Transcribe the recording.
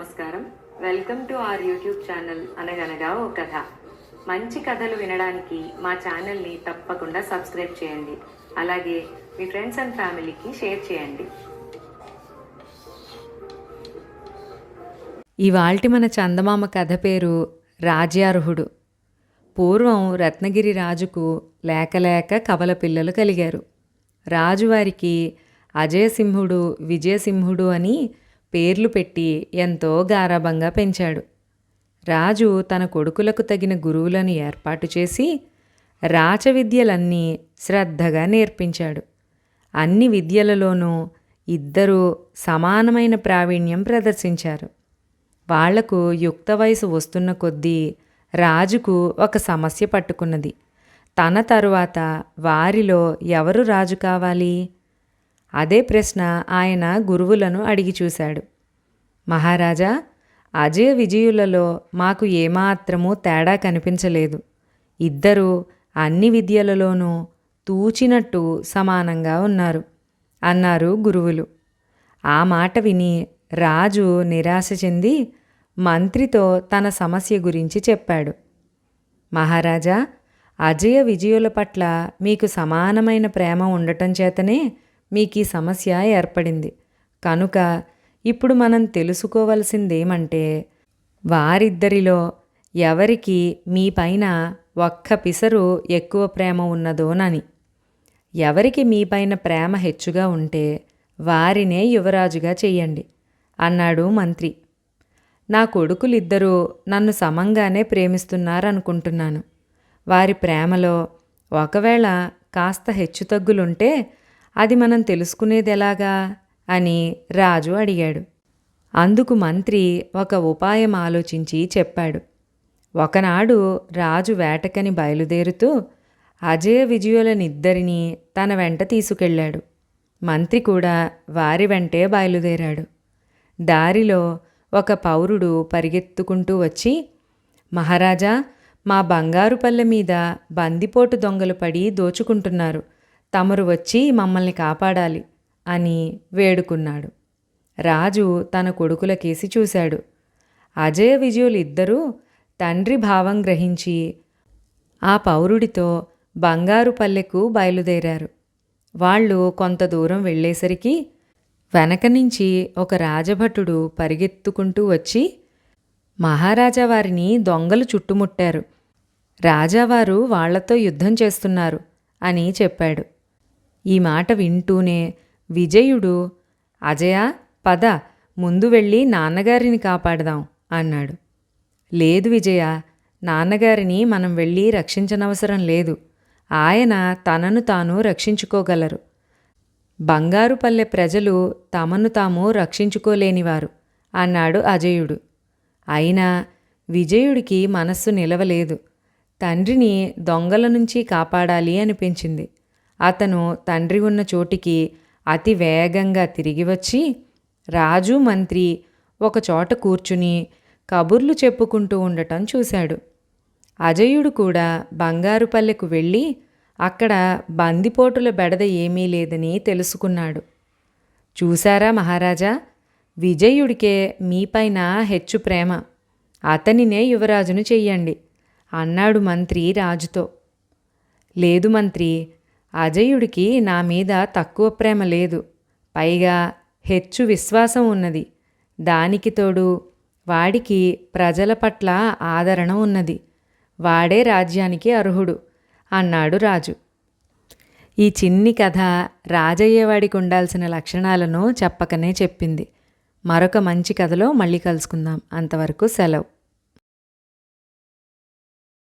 నమస్కారం. Welcome to our YouTube channel అనగనగా ఓ కథ. మంచి కథలు వినడానికి మా ఛానల్ని తప్పకుండా సబ్స్క్రైబ్ చేయండి. అలాగే మీ ఫ్రెండ్స్ అండ్ ఫ్యామిలీకి షేర్ చేయండి. ఇవాల్టి మన చందమామ కథ పేరు రాజ్యార్హుడు. పూర్వం రత్నగిరి రాజుకు లేక కవల పిల్లలు కలిగారు. రాజువారికి అజయసింహుడు, విజయసింహుడు అని పేర్లు పెట్టి ఎంతో గారాబంగా పెంచాడు. రాజు తన కొడుకులకు తగిన గురువులను ఏర్పాటు చేసి రాచవిద్యలన్నీ శ్రద్ధగా నేర్పించాడు. అన్ని విద్యలలోనూ ఇద్దరూ సమానమైన ప్రావీణ్యం ప్రదర్శించారు. వాళ్లకు యుక్త వయసు వస్తున్న కొద్దీ రాజుకు ఒక సమస్య పట్టుకున్నది. తన తరువాత వారిలో ఎవరు రాజు కావాలి? అదే ప్రశ్న ఆయన గురువులను అడిగి చూశాడు. మహారాజా, అజయ విజయులలో మాకు ఏమాత్రమూ తేడా కనిపించలేదు. ఇద్దరూ అన్ని విద్యలలోనూ తూచినట్టు సమానంగా ఉన్నారు అన్నారు గురువులు. ఆ మాట విని రాజు నిరాశ చెంది మంత్రితో తన సమస్య గురించి చెప్పాడు. మహారాజా, అజయ విజయుల పట్ల మీకు సమానమైన ప్రేమ ఉండటం చేతనే మీకు ఈ సమస్య ఏర్పడింది. కనుక ఇప్పుడు మనం తెలుసుకోవలసిందేమంటే వారిద్దరిలో ఎవరికి మీ పైన ఒక్క పిసరు ఎక్కువ ప్రేమ ఉన్నదోనని. ఎవరికి మీ పైన ప్రేమ హెచ్చుగా ఉంటే వారినే యువరాజుగా చెయ్యండి అన్నాడు మంత్రి. నా కొడుకులిద్దరూ నన్ను సమంగానే ప్రేమిస్తున్నారనుకుంటున్నాను. వారి ప్రేమలో ఒకవేళ కాస్త హెచ్చుతగ్గులుంటే అది మనం తెలుసుకునేదెలాగా అని రాజు అడిగాడు. అందుకు మంత్రి ఒక ఉపాయం ఆలోచించి చెప్పాడు. ఒకనాడు రాజు వేటకని బయలుదేరుతూ అజయ విజయులనిద్దరినీ తన వెంట తీసుకెళ్ళాడు. మంత్రి కూడా వారి వెంటే బయలుదేరాడు. దారిలో ఒక పౌరుడు పరిగెత్తుకుంటూ వచ్చి, మహారాజా, మా బంగారు పల్లె మీద బందిపోటు దొంగలు పడి దోచుకుంటున్నారు. తమరు వచ్చి మమ్మల్ని కాపాడాలి అని వేడుకున్నాడు. రాజు తన కొడుకులకేసి చూశాడు. అజయ విజయులిద్దరూ తండ్రి భావం గ్రహించి ఆ పౌరుడితో బంగారు పల్లెకు బయలుదేరారు. వాళ్ళు కొంత దూరం వెళ్ళేసరికి వెనక నుంచి ఒక రాజభటుడు పరిగెత్తుకుంటూ వచ్చి, మహారాజా వారిని దొంగలు చుట్టుముట్టారు. రాజావారు వాళ్లతో యుద్ధం చేస్తున్నారు అని చెప్పాడు. ఈ మాట వింటూనే విజయుడు, అజయ, పద, ముందు వెళ్ళి నాన్నగారిని కాపాడదాం అన్నాడు. లేదు విజయ, నాన్నగారిని మనం వెళ్ళి రక్షించనవసరం లేదు. ఆయన తనను తాను రక్షించుకోగలరు. బంగారుపల్లె ప్రజలు తమను తాము రక్షించుకోలేనివారు అన్నాడు అజయుడు. అయినా విజయుడికి మనస్సు నిలవలేదు. తండ్రిని దొంగల నుంచి కాపాడాలి అనిపించింది. అతను తండ్రి ఉన్న చోటికి అతి వేగంగా తిరిగి వచ్చి రాజు, మంత్రి ఒకచోట కూర్చుని కబుర్లు చెప్పుకుంటూ ఉండటం చూశాడు. అజయుడు కూడా బంగారుపల్లెకు వెళ్ళి అక్కడ బందిపోటుల బెడద ఏమీ లేదని తెలుసుకున్నాడు. చూశారా మహారాజా, విజయుడికే మీపైన హెచ్చు ప్రేమ. అతనినే యువరాజును చెయ్యండి అన్నాడు మంత్రి రాజుతో. లేదు మంత్రి, అజయుడికి నా మీద తక్కువ ప్రేమ లేదు, పైగా హెచ్చు విశ్వాసం ఉన్నది. దానికి తోడు వాడికి ప్రజల పట్ల ఆదరణ ఉన్నది. వాడే రాజ్యానికి అర్హుడు అన్నాడు రాజు. ఈ చిన్ని కథ రాజయ్యేవాడికి ఉండాల్సిన లక్షణాలను చెప్పకనే చెప్పింది. మరొక మంచి కథలో మళ్ళీ కలుసుకుందాం. అంతవరకు సెలవు.